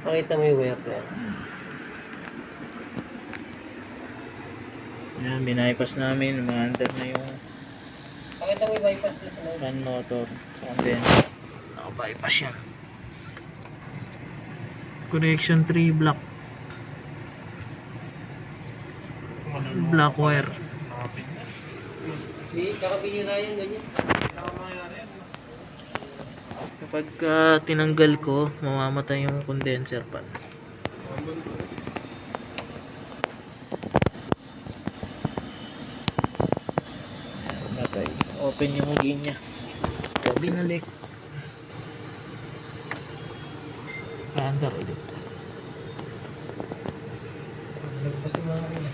Pakita mo yung wire na yan. Ayan, binaypas namin. Umaandar na yung Pakita mo yung bypass doon sa loob. fan motor sa condenser. Naka-bypass yan. Connection 3 block. Black wire. Tsaka binira yan, ganyan. Kapag tinanggal ko, mamamatay yung condenser pan. Ayan, matay. Open yung linya. So, binalik. Paandar ulit. Nagpasama ka niya.